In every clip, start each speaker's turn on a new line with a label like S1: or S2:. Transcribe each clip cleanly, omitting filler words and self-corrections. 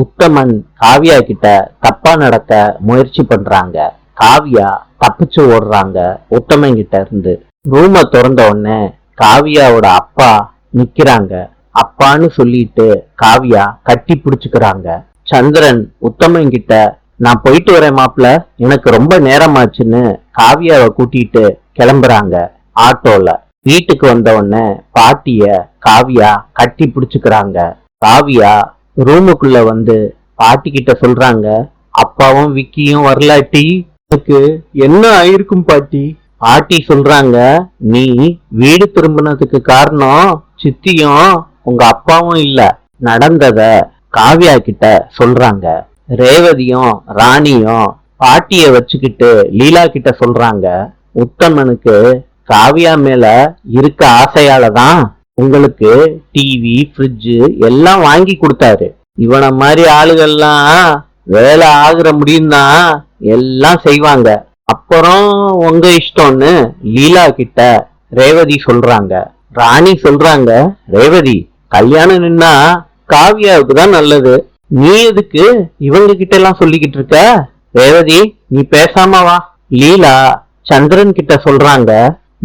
S1: உத்தமன் காவியா கிட்ட தப்பா நடக்க முயற்சி பண்றாங்க. காவியா தப்பிச்சு ஓடுறாங்க உத்தமன் கிட்ட இருந்து. ரூமை திறந்த உடனே காவியாவோட அப்பா நிக்கிறாங்க. அப்பான்னு சொல்லிட்டு காவியா கட்டி பிடிச்சுக்கிறாங்க. சந்திரன் உத்தமன் கிட்ட நான் போயிட்டு வரேன் மாப்பிள்ள, எனக்கு ரொம்ப நேரமாச்சுன்னு காவியாவை கூட்டிட்டு கிளம்புறாங்க ஆட்டோல. வீட்டுக்கு வந்த உடனே பாட்டிய காவியா கட்டி பிடிச்சுக்கிறாங்க. காவியா ரூமுக்குள்ள வந்து பாட்டி கிட்ட சொல்றாங்க, அப்பாவும் விக்கியும் வரலாட்டி எனக்கு என்ன ஆயிருக்கும் பாட்டி. பாட்டி சொல்றாங்க, நீ வீடு திரும்பினதுக்கு காரணம் சித்தியும் உங்க அப்பாவும் இல்ல. நடந்தத காவியா கிட்ட சொல்றாங்க. ரேவதியும் ராணியும் பாட்டிய வச்சுக்கிட்டு லீலா கிட்ட சொல்றாங்க, உத்தமனுக்கு காவியா மேல இருக்க ஆசையாலதான் உங்களுக்கு டிவி ஃப்ரிட்ஜு எல்லாம் வாங்கி கொடுத்தாரு. இவனை மாதிரி ஆளுகள்லாம் வேலை ஆகுற முடியும்தான் எல்லாம் செய்வாங்க. அப்புறம் உங்க இஷ்டம்னு லீலா கிட்ட ரேவதி சொல்றாங்க. ராணி சொல்றாங்க, ரேவதி கல்யாணம் நின்னா காவியாவுக்கு தான் நல்லது, நீ எதுக்கு இவங்க கிட்ட எல்லாம் சொல்லிக்கிட்டு இருக்க? ரேவதி நீ பேசாம வா. லீலா சந்திரன் கிட்ட சொல்றாங்க,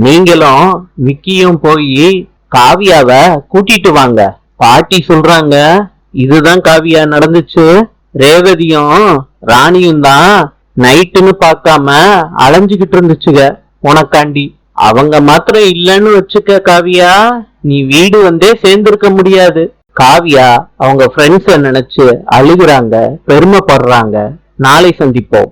S1: நீங்களும் விக்கியும் போய் காவியாவ கூட்டிட்டு வாங்க. பாட்டி சொல்றாங்க, இதுதான் காவியா நடந்துச்சு. ரேவதியும் ராணியும் தான் நைட்டுன்னு பார்க்காம அலைஞ்சுகிட்டு இருந்துச்சுங்க உனக்காண்டி. அவங்க மாத்திரம் இல்லன்னு வச்சுக்க காவியா, நீ வீடு வந்தே சேர்ந்திருக்க முடியாது. காவியா அவங்க ஃப்ரெண்ட்ஸ நினைச்சு அழுகுறாங்க, பெருமைப்படுறாங்க. நாளை சந்திப்போம்.